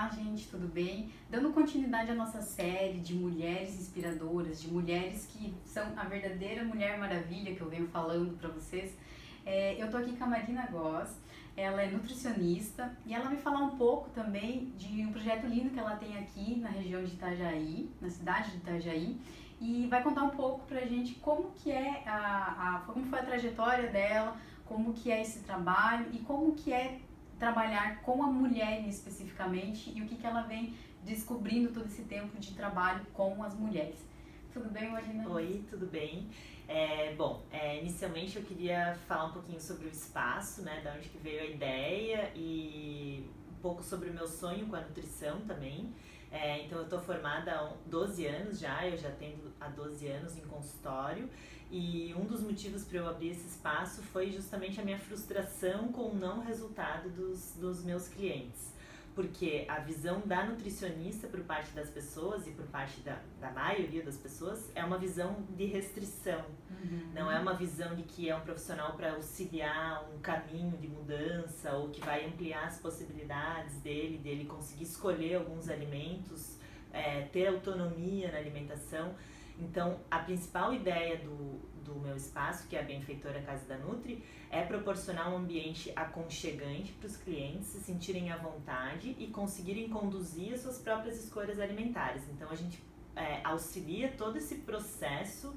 Gente, tudo bem? Dando continuidade à nossa série de mulheres inspiradoras, de mulheres que são a verdadeira Mulher Maravilha que eu venho falando para vocês. Eu tô aqui com a Marina Góes, ela é nutricionista e ela vai falar um pouco também de um projeto lindo que ela tem aqui na região de Itajaí, na cidade de Itajaí, e vai contar um pouco pra gente como que é como foi a trajetória dela, como que é esse trabalho e como que é trabalhar com a mulher especificamente e o que ela vem descobrindo todo esse tempo de trabalho com as mulheres. Tudo bem, Marina? Oi, tudo bem? Inicialmente eu queria falar um pouquinho sobre o espaço, né, da onde que veio a ideia e um pouco sobre o meu sonho com a nutrição também. Então eu estou formada há 12 anos já, eu já atendo há 12 anos em consultório e um dos motivos para eu abrir esse espaço foi justamente a minha frustração com o não resultado dos meus clientes. Porque a visão da nutricionista por parte das pessoas e por parte da maioria das pessoas é uma visão de restrição. Não é uma visão de que é um profissional para auxiliar um caminho de mudança ou que vai ampliar as possibilidades dele conseguir escolher alguns alimentos, ter autonomia na alimentação. Então, a principal ideia do meu espaço, que é a Benfeitora Casa da Nutri, é proporcionar um ambiente aconchegante para os clientes se sentirem à vontade e conseguirem conduzir as suas próprias escolhas alimentares. Então, a gente auxilia todo esse processo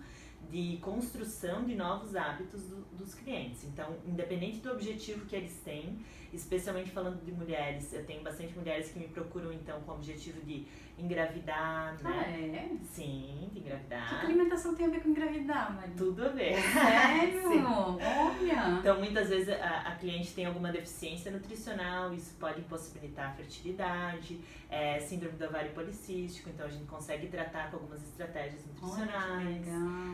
de construção de novos hábitos dos clientes. Então, independente do objetivo que eles têm, especialmente falando de mulheres, eu tenho bastante mulheres que me procuram então com o objetivo de engravidar, né? Sim, de engravidar. O que alimentação tem a ver com engravidar, Marina? Tudo a ver. Sério? Sim. Olha! Então, muitas vezes a cliente tem alguma deficiência nutricional, isso pode impossibilitar a fertilidade, síndrome do ovário policístico, então a gente consegue tratar com algumas estratégias nutricionais.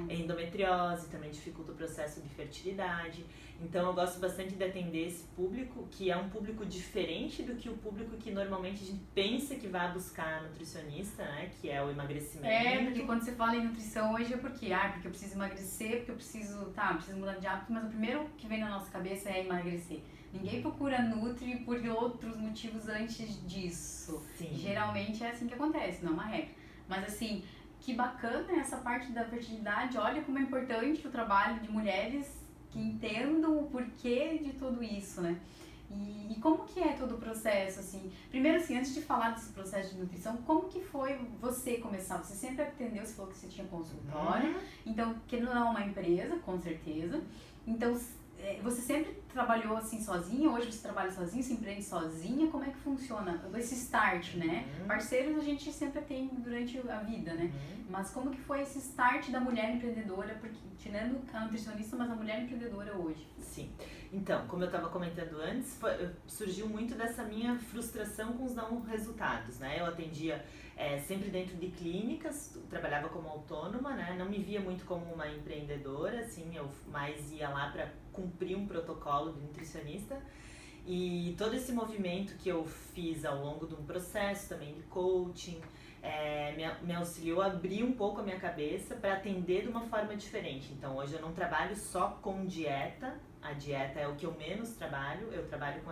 Endometriose também dificulta o processo de fertilidade. Então eu gosto bastante de atender esse público, que é um público diferente do que o público que normalmente a gente pensa que vai buscar nutricionista, né? Que é o emagrecimento. Porque quando você fala em nutrição hoje é porque eu preciso emagrecer, porque eu preciso mudar de hábito, mas o primeiro que vem na nossa cabeça é emagrecer. Ninguém procura Nutri por outros motivos antes disso. Sim. Geralmente é assim que acontece, não é uma regra. Mas assim, que bacana essa parte da fertilidade, olha como é importante o trabalho de mulheres que entendam o porquê de tudo isso, né? E como que é todo o processo, assim? Primeiro, assim, antes de falar desse processo de nutrição, como que foi você começar? Você sempre atendeu, você falou que você tinha consultório, então, que não é uma empresa, com certeza. Então, você sempre trabalhou assim sozinha? Hoje você trabalha sozinha, se empreende sozinha? Como é que funciona esse start, né? Parceiros a gente sempre tem durante a vida, né? Mas como que foi esse start da mulher empreendedora, porque tirando a nutricionista, mas a mulher empreendedora hoje? Sim. Então, como eu estava comentando antes, surgiu muito dessa minha frustração com os não resultados, né? Eu atendia sempre dentro de clínicas, trabalhava como autônoma, né? Não me via muito como uma empreendedora, assim, eu mais ia lá para cumprir um protocolo de nutricionista. E todo esse movimento que eu fiz ao longo de um processo também de coaching, me auxiliou a abrir um pouco a minha cabeça para atender de uma forma diferente. Então hoje eu não trabalho só com dieta, a dieta é o que eu menos trabalho, eu trabalho com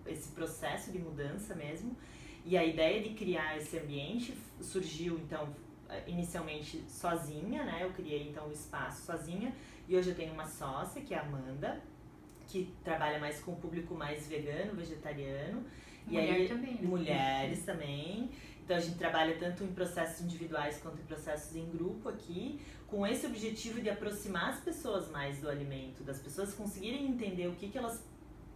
esse processo de mudança mesmo. E a ideia de criar esse ambiente surgiu então inicialmente sozinha, né? Eu criei então o espaço sozinha e hoje eu tenho uma sócia que é a Amanda, que trabalha mais com o público mais vegano, vegetariano. Mulheres também. Então a gente trabalha tanto em processos individuais quanto em processos em grupo aqui, com esse objetivo de aproximar as pessoas mais do alimento, das pessoas conseguirem entender o que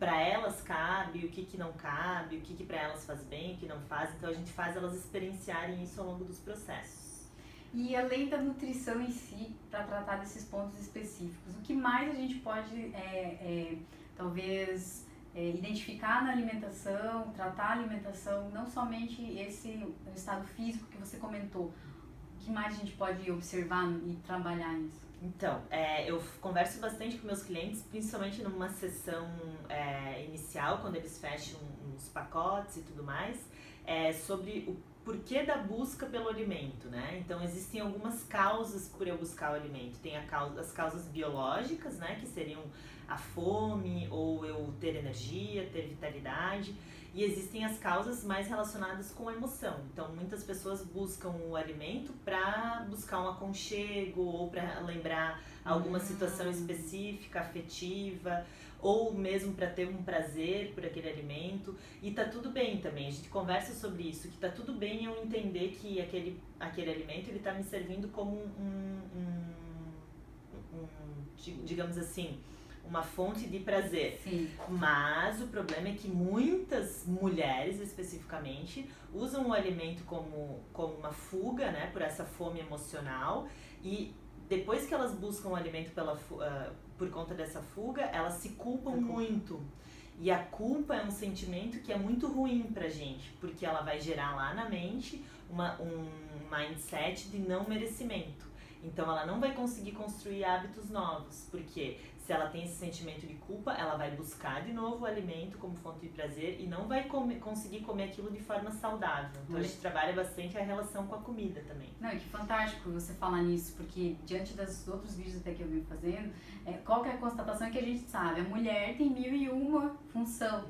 para elas cabe, o que não cabe, o que para elas faz bem, o que não faz. Então a gente faz elas experienciarem isso ao longo dos processos. E além da nutrição em si, para tratar desses pontos específicos, o que mais a gente pode, talvez, identificar na alimentação, tratar a alimentação, não somente esse estado físico que você comentou, o que mais a gente pode observar e trabalhar nisso? Então, eu converso bastante com meus clientes, principalmente numa sessão inicial, quando eles fecham uns pacotes e tudo mais, sobre porquê da busca pelo alimento, né? Então existem algumas causas por eu buscar o alimento. Tem as causas biológicas, né? Que seriam a fome, ou eu ter energia, ter vitalidade. E existem as causas mais relacionadas com a emoção. Então muitas pessoas buscam o alimento para buscar um aconchego, ou para lembrar alguma situação específica, afetiva, ou mesmo para ter um prazer por aquele alimento. E tá tudo bem também, a gente conversa sobre isso, que tá tudo bem eu entender que aquele alimento ele tá me servindo como digamos assim, uma fonte de prazer. Sim. Mas o problema é que muitas mulheres, especificamente, usam o alimento como uma fuga, né, por essa fome emocional, e depois que elas buscam o alimento por conta dessa fuga, elas se culpam muito. E a culpa é um sentimento que é muito ruim pra gente, porque ela vai gerar lá na mente um mindset de não merecimento. Então ela não vai conseguir construir hábitos novos, porque se ela tem esse sentimento de culpa, ela vai buscar de novo o alimento como fonte de prazer e não vai conseguir comer aquilo de forma saudável. Então a gente trabalha bastante a relação com a comida também. Não, e que fantástico você falar nisso, porque diante dos outros vídeos até que eu venho fazendo, qual que é a constatação que a gente sabe? A mulher tem 1001 função.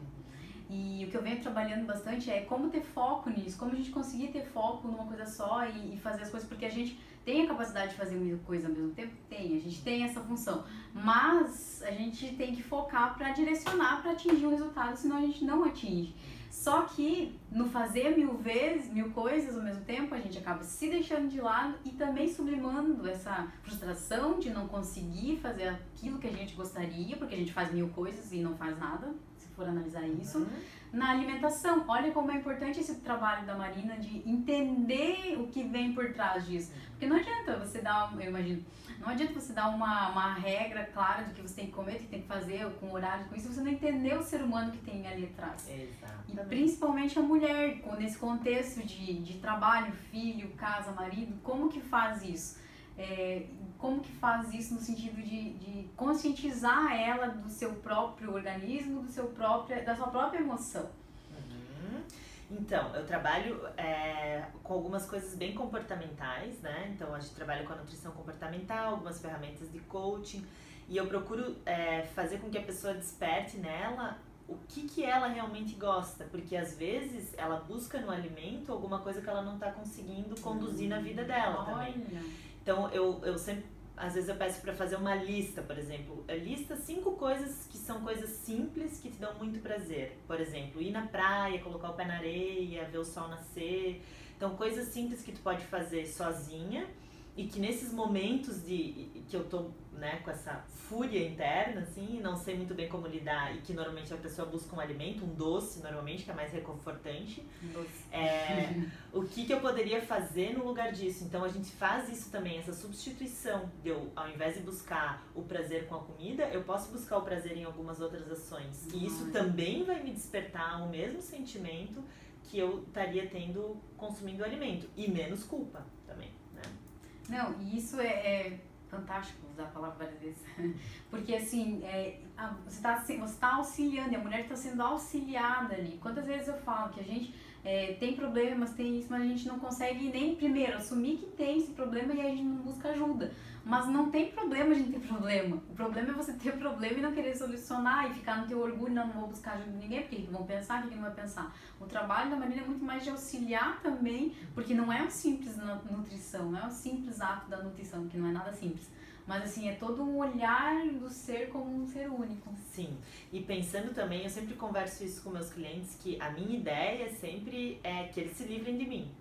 E o que eu venho trabalhando bastante é como ter foco nisso, como a gente conseguir ter foco numa coisa só e fazer as coisas, porque a gente tem a capacidade de fazer muita coisa ao mesmo tempo? Tem, a gente tem essa função, mas a gente tem que focar para direcionar, para atingir um resultado, senão a gente não atinge. Só que no fazer 1000 coisas ao mesmo tempo, a gente acaba se deixando de lado e também sublimando essa frustração de não conseguir fazer aquilo que a gente gostaria, porque a gente faz 1000 coisas e não faz nada, se for analisar isso. Na alimentação, olha como é importante esse trabalho da Marina de entender o que vem por trás disso. Porque não adianta você dar, eu imagino, não adianta você dar uma regra clara do que você tem que comer, do que tem que fazer, com horário, com isso, se você não entender o ser humano que tem ali atrás. Exatamente. E principalmente a mulher, nesse contexto de trabalho, filho, casa, marido, como que faz isso? Como que faz isso no sentido de conscientizar ela do seu próprio organismo, da sua própria emoção? Então, eu trabalho com algumas coisas bem comportamentais, né? Então, a gente trabalha com a nutrição comportamental, algumas ferramentas de coaching, e eu procuro fazer com que a pessoa desperte nela o que ela realmente gosta, porque às vezes ela busca no alimento alguma coisa que ela não está conseguindo conduzir na vida dela também. Então, eu sempre, às vezes eu peço para fazer uma lista, por exemplo, lista 5 coisas que são coisas simples que te dão muito prazer. Por exemplo, ir na praia, colocar o pé na areia, ver o sol nascer. Então, coisas simples que tu pode fazer sozinha e que nesses momentos que eu tô, né, com essa fúria interna, assim, não sei muito bem como lidar, e que normalmente a pessoa busca um alimento, um doce, normalmente, que é mais reconfortante. O que eu poderia fazer no lugar disso? Então, a gente faz isso também, essa substituição de eu, ao invés de buscar o prazer com a comida, eu posso buscar o prazer em algumas outras ações. E isso também vai me despertar o mesmo sentimento que eu estaria tendo consumindo o alimento. E menos culpa também, né? Não, e isso é fantástico usar a palavra várias vezes, porque assim, você tá auxiliando, e a mulher está sendo auxiliada ali. Quantas vezes eu falo que a gente tem problemas, tem isso, mas a gente não consegue nem primeiro assumir que tem esse problema e a gente não busca ajuda. Mas não tem problema a gente ter problema. O problema é você ter problema e não querer solucionar e ficar no teu orgulho, não vou buscar ajuda de ninguém, porque vão pensar, o que não vai pensar. O trabalho da Marina é muito mais de auxiliar também, porque não é um simples nutrição, não é um simples ato da nutrição, que não é nada simples. Mas assim, é todo um olhar do ser como um ser único. Sim, e pensando também, eu sempre converso isso com meus clientes, que a minha ideia sempre é que eles se livrem de mim.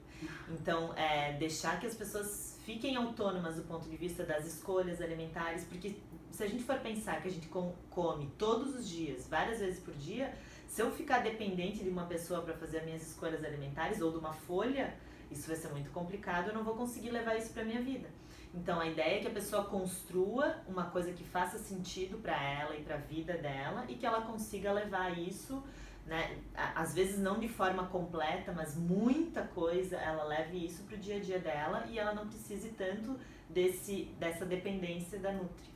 Então, deixar que as pessoas fiquem autônomas do ponto de vista das escolhas alimentares, porque se a gente for pensar que a gente come todos os dias, várias vezes por dia, se eu ficar dependente de uma pessoa para fazer as minhas escolhas alimentares ou de uma folha, isso vai ser muito complicado, eu não vou conseguir levar isso para minha vida. Então, a ideia é que a pessoa construa uma coisa que faça sentido para ela e para a vida dela e que ela consiga levar isso, né? Às vezes não de forma completa, mas muita coisa, ela leve isso pro dia a dia dela e ela não precise tanto dessa dependência da Nutri.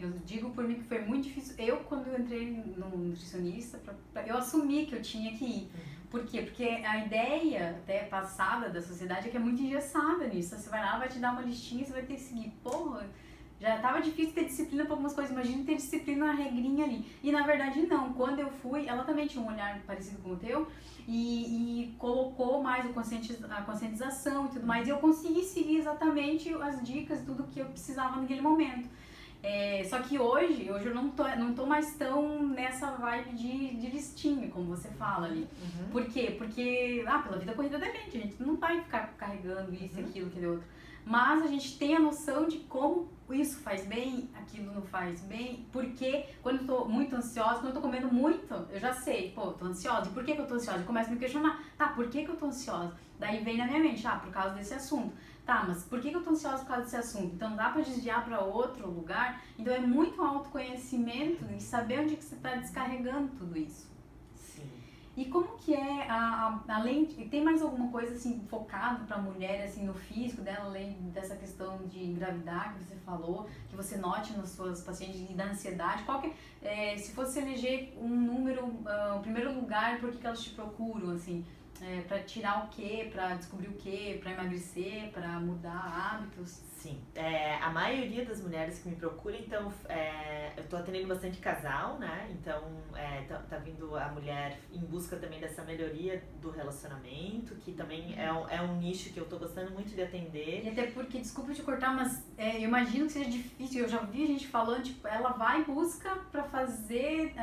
Eu digo por mim que foi muito difícil. Quando eu entrei no nutricionista, eu assumi que eu tinha que ir. Por quê? Porque a ideia até passada da sociedade é que é muito engessada nisso. Você vai lá, vai te dar uma listinha, você vai ter que seguir. Porra, já tava difícil ter disciplina para algumas coisas, imagina ter disciplina na regrinha ali. E na verdade não, quando eu fui, ela também tinha um olhar parecido com o teu e colocou mais a conscientização e tudo mais. E eu consegui seguir exatamente as dicas, tudo que eu precisava naquele momento. Só que hoje eu não tô mais tão nessa vibe de listinha, como você fala ali. Por quê? Porque, pela vida corrida da gente, a gente não vai ficar carregando isso, aquilo, aquele outro. Mas a gente tem a noção de como isso faz bem, aquilo não faz bem, porque quando eu tô muito ansiosa, quando eu tô comendo muito, eu já sei, pô, eu tô ansiosa, e por que eu tô ansiosa? Eu começo a me questionar, tá, por que eu tô ansiosa? Daí vem na minha mente, por causa desse assunto. Tá, mas por que eu tô ansiosa por causa desse assunto? Então dá pra desviar pra outro lugar? Então é muito autoconhecimento e saber onde que você tá descarregando tudo isso. Sim. E como que é, além, tem mais alguma coisa assim focado pra mulher, assim, no físico dela, além dessa questão de engravidar que você falou, que você note nas suas pacientes e da ansiedade? Qual que se fosse eleger um número, um primeiro lugar, por que elas te procuram, assim? Pra tirar o quê? Pra descobrir o quê? Pra emagrecer? Pra mudar hábitos? Sim. A maioria das mulheres que me procuram, então, eu tô atendendo bastante casal, né? Então, tá vindo a mulher em busca também dessa melhoria do relacionamento, que também é um nicho que eu tô gostando muito de atender. E até porque, desculpa te cortar, mas eu imagino que seja difícil. Eu já vi gente falando, tipo, ela vai em busca pra fazer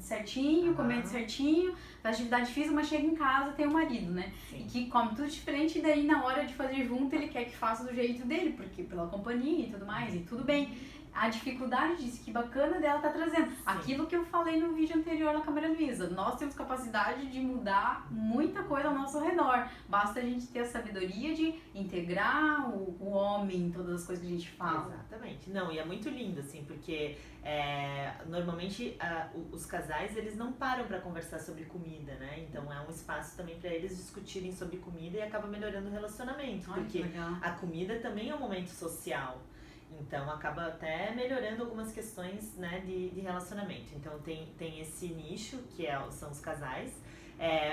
certinho, comendo certinho, faz atividade física, mas chega em casa tem um marido, né? Sim. E que come tudo diferente, e daí na hora de fazer junto ele quer que faça do jeito dele, porque pela companhia e tudo mais, e tudo bem. A dificuldade disso, que bacana dela tá trazendo. Sim. Aquilo que eu falei no vídeo anterior na câmera Luiza, nós temos capacidade de mudar muita coisa ao nosso redor. Basta a gente ter a sabedoria de integrar o homem em todas as coisas que a gente fala. Exatamente. Não, e é muito lindo, assim, porque normalmente os casais, eles não param para conversar sobre comida, né? Então é um espaço também para eles discutirem sobre comida e acaba melhorando o relacionamento. Ai, porque a comida também é um momento social. Então acaba até melhorando algumas questões, né, de relacionamento. Então tem esse nicho que são os casais,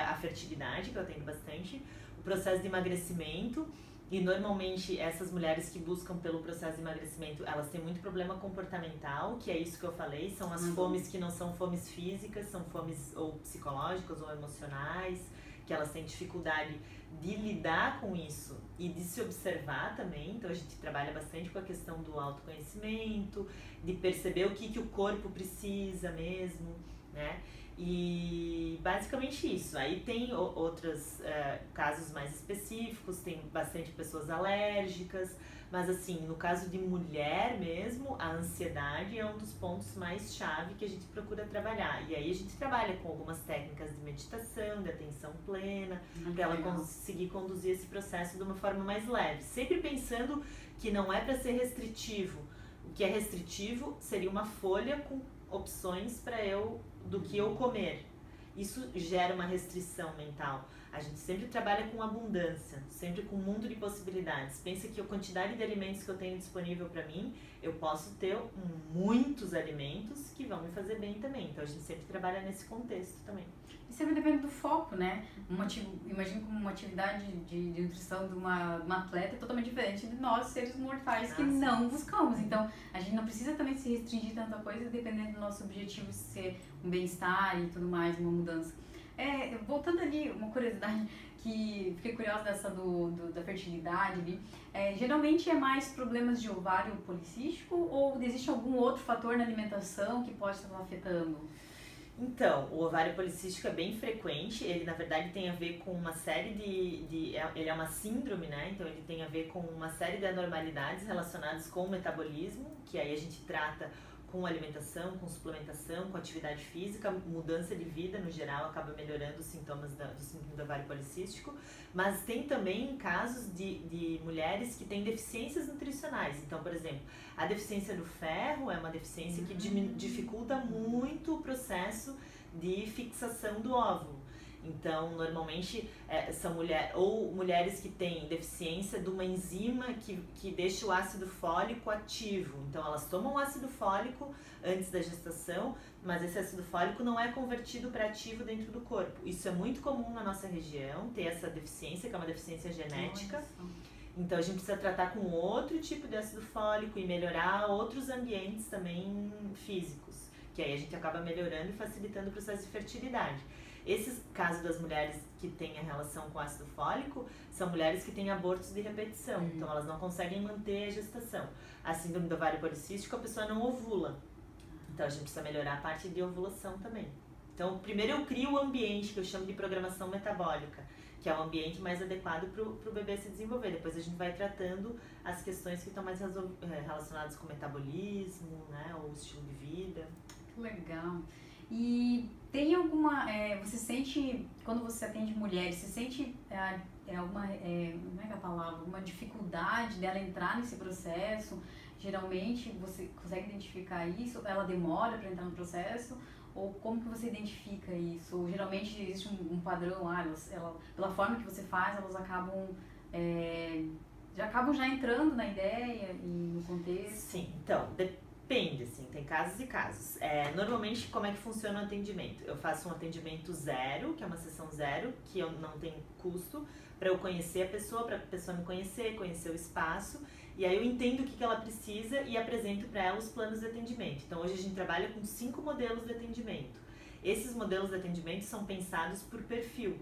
a fertilidade, que eu atendo bastante, o processo de emagrecimento. E normalmente essas mulheres que buscam pelo processo de emagrecimento, elas têm muito problema comportamental, que é isso que eu falei, são as fomes que não são fomes físicas, são fomes ou psicológicas ou emocionais, que elas têm dificuldade de lidar com isso e de se observar também. Então a gente trabalha bastante com a questão do autoconhecimento, de perceber o que o corpo precisa mesmo, né? E basicamente isso. Aí tem outros casos mais específicos, tem bastante pessoas alérgicas, mas assim, no caso de mulher mesmo, a ansiedade é um dos pontos mais chave que a gente procura trabalhar. E aí a gente trabalha com algumas técnicas de meditação, de atenção plena, para ela conseguir conduzir esse processo de uma forma mais leve. Sempre pensando que não é para ser restritivo. O que é restritivo seria uma folha com opções do que eu comer. Isso gera uma restrição mental. A gente sempre trabalha com abundância, sempre com um mundo de possibilidades. Pensa que a quantidade de alimentos que eu tenho disponível para mim, eu posso ter muitos alimentos que vão me fazer bem também. Então a gente sempre trabalha nesse contexto também. E sempre depende do foco, né? Imagina como uma atividade de nutrição de uma atleta é totalmente diferente de nós, seres mortais, que não buscamos. Então, a gente não precisa também se restringir tanta coisa, dependendo do nosso objetivo ser um bem-estar e tudo mais, uma mudança. Voltando ali, uma curiosidade, que fiquei curiosa dessa da fertilidade ali. Geralmente é mais problemas de ovário policístico ou existe algum outro fator na alimentação que pode estar afetando? Então, o ovário policístico é bem frequente, ele na verdade tem a ver com uma série ele é uma síndrome, né? Então ele tem a ver com uma série de anormalidades relacionadas com o metabolismo, que aí a gente trata com alimentação, com suplementação, com atividade física, mudança de vida no geral acaba melhorando os sintomas do síndrome do ovário policístico, mas tem também casos de mulheres que têm deficiências nutricionais. Então, por exemplo, a deficiência do ferro é uma deficiência que dificulta muito o processo de fixação do óvulo. Então, normalmente são mulheres que têm deficiência de uma enzima que deixa o ácido fólico ativo. Então, elas tomam ácido fólico antes da gestação, mas esse ácido fólico não é convertido para ativo dentro do corpo. Isso é muito comum na nossa região, ter essa deficiência, que é uma deficiência genética. Então, a gente precisa tratar com outro tipo de ácido fólico e melhorar outros ambientes também físicos, que aí a gente acaba melhorando e facilitando o processo de fertilidade. Esses casos das mulheres que têm a relação com ácido fólico são mulheres que têm abortos de repetição, então elas não conseguem manter a gestação. A síndrome do ovário policístico, a pessoa não ovula, então a gente precisa melhorar a parte de ovulação também. Então, primeiro eu crio o ambiente, que eu chamo de programação metabólica, que é o ambiente mais adequado para o bebê se desenvolver. Depois a gente vai tratando as questões que estão mais relacionadas com o metabolismo, né, ou o estilo de vida. Que legal. E tem alguma, você sente, quando você atende mulheres, você sente alguma, como é que é a palavra, alguma dificuldade dela entrar nesse processo? Geralmente você consegue identificar isso? Ela demora para entrar no processo? Ou como que você identifica isso? Ou, geralmente existe um padrão, pela forma que você faz, elas acabam, já entrando na ideia e no contexto? Sim, então, depende, assim, tem casos e casos. Normalmente, como é que funciona o atendimento? Eu faço um atendimento zero, que é uma sessão zero, que eu não tenho custo, para eu conhecer a pessoa, para a pessoa me conhecer o espaço, e aí eu entendo o que ela precisa e apresento para ela os planos de atendimento. Então, hoje a gente trabalha com 5 modelos de atendimento. Esses modelos de atendimento são pensados por perfil.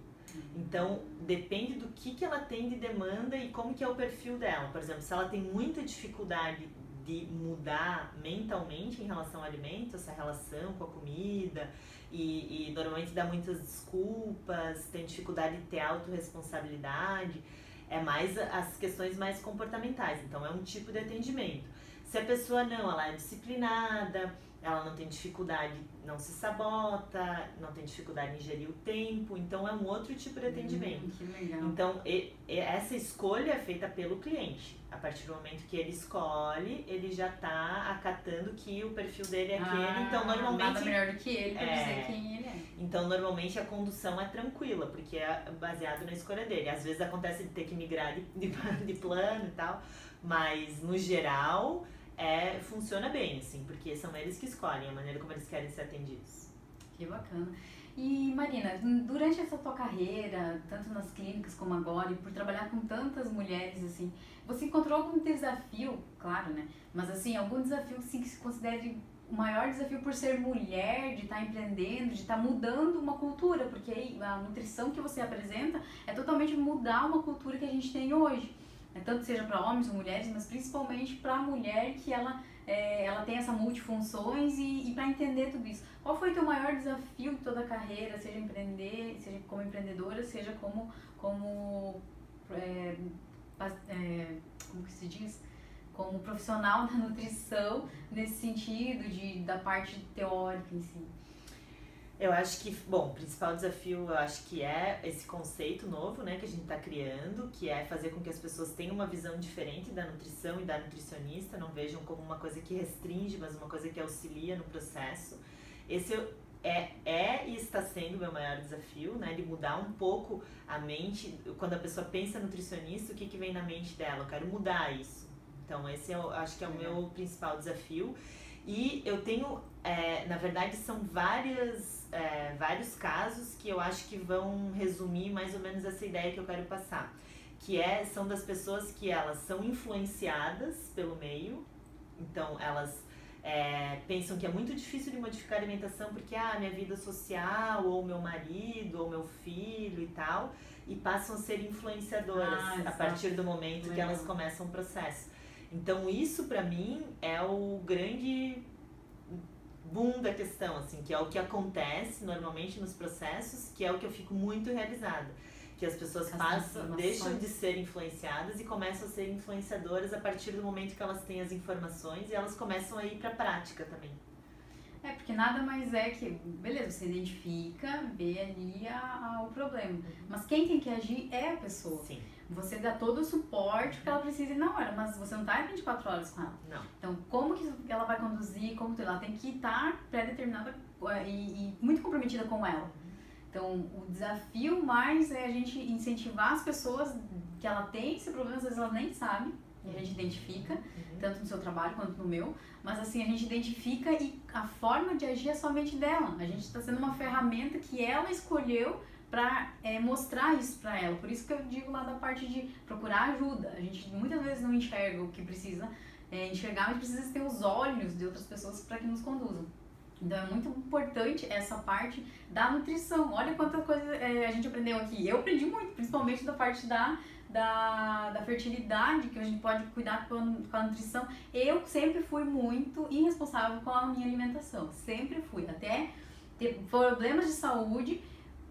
Então, depende do que ela tem de demanda e como que é o perfil dela. Por exemplo, se ela tem muita dificuldade de mudar mentalmente em relação ao alimento, essa relação com a comida, e normalmente dá muitas desculpas, tem dificuldade de ter autorresponsabilidade, é mais as questões mais comportamentais, então é um tipo de atendimento. Se a pessoa ela é disciplinada, ela não tem dificuldade, não se sabota, não tem dificuldade em gerir o tempo, então é um outro tipo de atendimento. Que legal. Então, essa escolha é feita pelo cliente. A partir do momento que ele escolhe, ele já está acatando que o perfil dele é aquele, então normalmente... Nada melhor do que ele para dizer quem ele é. Então, normalmente a condução é tranquila, porque é baseado na escolha dele. Às vezes acontece de ter que migrar de plano e tal, mas no geral... funciona bem, assim, porque são eles que escolhem a maneira como eles querem ser atendidos. Que bacana. E Marina, durante essa tua carreira, tanto nas clínicas como agora, e por trabalhar com tantas mulheres, assim, você encontrou algum desafio, claro, né? Mas assim, algum desafio assim, que se considere o maior desafio por ser mulher, de estar empreendendo, de estar mudando uma cultura, porque a nutrição que você apresenta é totalmente mudar uma cultura que a gente tem hoje. Tanto seja para homens ou mulheres, mas principalmente para a mulher, que ela tem essa multifunções e para entender tudo isso. Qual foi o teu maior desafio de toda a carreira, seja empreender, seja como empreendedora, seja como que se diz? Como profissional da nutrição, nesse sentido da parte teórica em si? Eu acho que, bom, o principal desafio, eu acho que é esse conceito novo, né, que a gente está criando, que é fazer com que as pessoas tenham uma visão diferente da nutrição e da nutricionista, não vejam como uma coisa que restringe, mas uma coisa que auxilia no processo. Esse e está sendo o meu maior desafio, né, de mudar um pouco a mente. Quando a pessoa pensa nutricionista, o que vem na mente dela? Eu quero mudar isso. Então, esse eu acho que é o meu principal desafio. E eu tenho, na verdade, são vários casos que eu acho que vão resumir mais ou menos essa ideia que eu quero passar. São das pessoas que elas são influenciadas pelo meio, então elas pensam que é muito difícil de modificar a alimentação porque minha vida social, ou meu marido, ou meu filho e tal, e passam a ser influenciadoras a partir do momento que elas começam o processo. Então isso pra mim é o grande boom da questão, assim, que é o que acontece normalmente nos processos, que é o que eu fico muito realizada. Que as pessoas deixam de ser influenciadas e começam a ser influenciadoras a partir do momento que elas têm as informações e elas começam a ir pra prática também. Porque nada mais é que, beleza, você identifica, vê ali o problema. Mas quem tem que agir é a pessoa. Sim. Você dá todo o suporte que ela precisa na hora, mas você não está 24 horas com ela. Não. Então, como que ela vai conduzir, ela tem que estar pré-determinada e muito comprometida com ela. Então, o desafio mais é a gente incentivar as pessoas que ela tem esse problema, às vezes ela nem sabe, e a gente identifica, tanto no seu trabalho quanto no meu, mas assim, a gente identifica e a forma de agir é somente dela. A gente está sendo uma ferramenta que ela escolheu para mostrar isso para ela. Por isso que eu digo lá da parte de procurar ajuda. A gente muitas vezes não enxerga o que precisa enxergar, mas precisa ter os olhos de outras pessoas para que nos conduzam. Então é muito importante essa parte da nutrição. Olha quanta coisa a gente aprendeu aqui. Eu aprendi muito, principalmente da parte da fertilidade, que a gente pode cuidar com a nutrição. Eu sempre fui muito irresponsável com a minha alimentação. Sempre fui. Até ter problemas de saúde,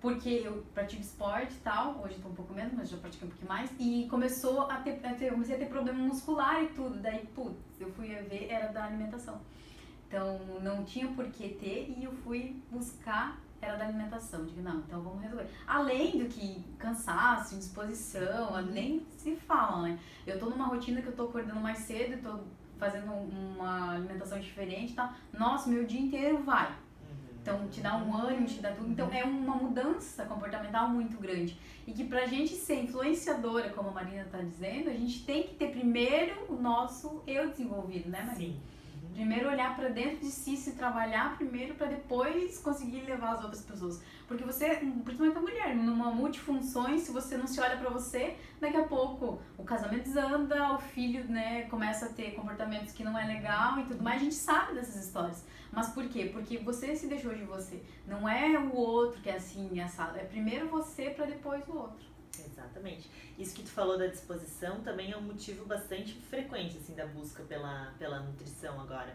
porque eu pratico esporte e tal. Hoje estou um pouco menos, mas já pratiquei um pouquinho mais. E comecei a ter problema muscular e tudo. Daí, putz, eu fui ver, era da alimentação. Então, não tinha por que ter e eu fui buscar, era da alimentação. Digo, não, então vamos resolver. Além do que cansaço, indisposição, nem se fala, né? Eu tô numa rotina que eu tô acordando mais cedo, eu tô fazendo uma alimentação diferente e tal. Nossa, meu dia inteiro vai. Então, te dá um ânimo, te dá tudo. Então, é uma mudança comportamental muito grande. E que pra gente ser influenciadora, como a Marina tá dizendo, a gente tem que ter primeiro o nosso eu desenvolvido, né, Marina? Sim. Primeiro olhar pra dentro de si, se trabalhar primeiro pra depois conseguir levar as outras pessoas. Porque você, principalmente a mulher, numa multifunções, se você não se olha pra você, daqui a pouco o casamento desanda, o filho, né, começa a ter comportamentos que não é legal e tudo mais. A gente sabe dessas histórias. Mas por quê? Porque você se deixou de você. Não é o outro que é assim, assado. É primeiro você pra depois o outro. Exatamente. Isso que tu falou da disposição também é um motivo bastante frequente, assim, da busca pela nutrição agora.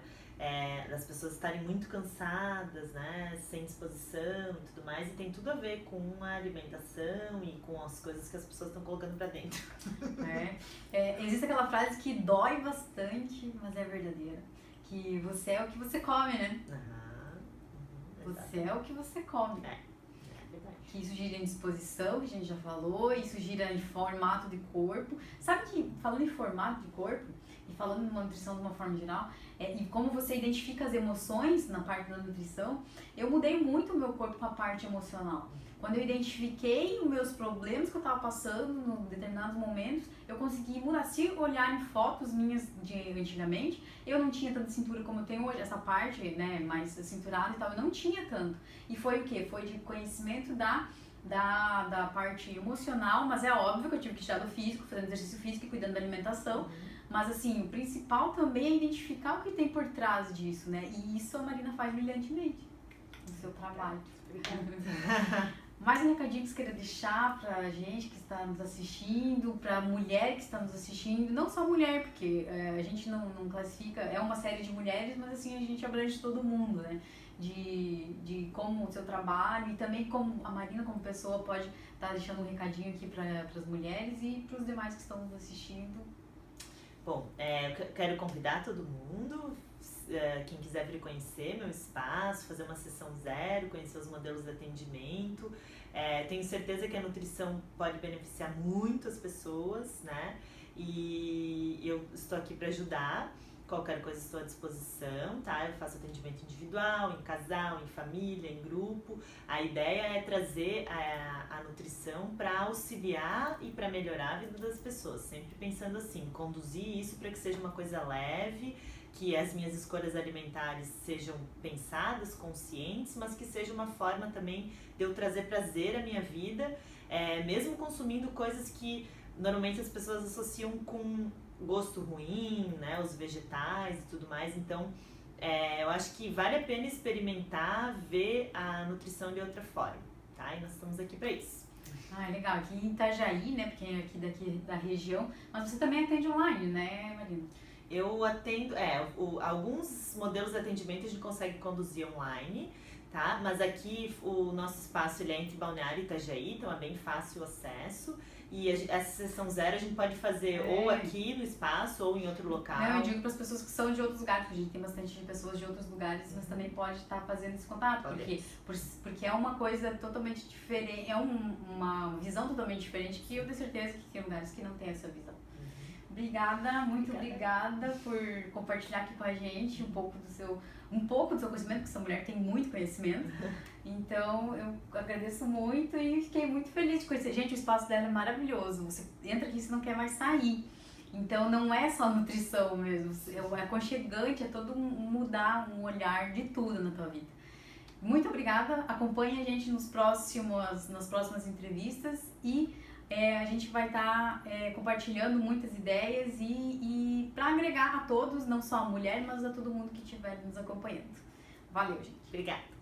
Das pessoas estarem muito cansadas, né, sem disposição e tudo mais, e tem tudo a ver com a alimentação e com as coisas que as pessoas estão colocando pra dentro. Existe aquela frase que dói bastante, mas é verdadeira. Que você é o que você come, né? Você é o que você come. Que isso gira em disposição, que a gente já falou, isso gira em formato de corpo. Sabe que, falando em formato de corpo, e falando em nutrição de uma forma geral, e como você identifica as emoções na parte da nutrição, eu mudei muito o meu corpo com a parte emocional. Quando eu identifiquei os meus problemas que eu estava passando em determinados momentos, eu consegui mudar. Se olharem fotos minhas de antigamente, eu não tinha tanta cintura como eu tenho hoje, essa parte, né, mais cinturada e tal, eu não tinha tanto. E foi o quê? Foi de conhecimento da parte emocional, mas é óbvio que eu tive que tirar do físico, fazendo exercício físico e cuidando da alimentação. Mas assim, o principal também é identificar o que tem por trás disso, né? E isso a Marina faz brilhantemente no seu trabalho. Mais um recadinho que você queria deixar pra gente que está nos assistindo, pra mulher que está nos assistindo, não só mulher, porque a gente não classifica, é uma série de mulheres, mas assim, a gente abrange todo mundo, né? De como o seu trabalho e também como a Marina como pessoa pode estar deixando um recadinho aqui para as mulheres e para os demais que estão nos assistindo. Bom, eu quero convidar todo mundo, quem quiser vir conhecer meu espaço, fazer uma sessão zero, conhecer os modelos de atendimento. Tenho certeza que a nutrição pode beneficiar muito as pessoas, né? E eu estou aqui para ajudar. Qualquer coisa estou à disposição, tá? Eu faço atendimento individual, em casal, em família, em grupo. A ideia é trazer a nutrição para auxiliar e para melhorar a vida das pessoas. Sempre pensando assim, conduzir isso para que seja uma coisa leve, que as minhas escolhas alimentares sejam pensadas, conscientes, mas que seja uma forma também de eu trazer prazer à minha vida, mesmo consumindo coisas que normalmente as pessoas associam com gosto ruim, né, os vegetais e tudo mais. Então, eu acho que vale a pena experimentar, ver a nutrição de outra forma, tá? E nós estamos aqui para isso. Legal. Aqui em Itajaí, né, porque é daqui da região, mas você também atende online, né, Marina? Eu atendo, alguns modelos de atendimento a gente consegue conduzir online, tá? Mas aqui o nosso espaço ele é entre Balneário e Itajaí, então é bem fácil o acesso. E essa sessão zero a gente pode fazer ou aqui no espaço ou em outro local. Eu digo para as pessoas que são de outros lugares, porque a gente tem bastante pessoas de outros lugares, mas também pode estar fazendo esse contato, porque é uma coisa totalmente diferente, é uma visão totalmente diferente que eu tenho certeza que tem lugares que não tem essa visão. Obrigada, muito obrigada por compartilhar aqui com a gente um pouco do seu conhecimento, porque essa mulher tem muito conhecimento. Então, eu agradeço muito e fiquei muito feliz de conhecer. Gente, o espaço dela é maravilhoso. Você entra aqui e você não quer mais sair. Então, não é só nutrição mesmo. É aconchegante, é todo mudar um olhar de tudo na tua vida. Muito obrigada. Acompanhe a gente nas próximas entrevistas e a gente vai estar compartilhando muitas ideias e para agregar a todos, não só a mulher, mas a todo mundo que estiver nos acompanhando. Valeu, gente. Obrigada.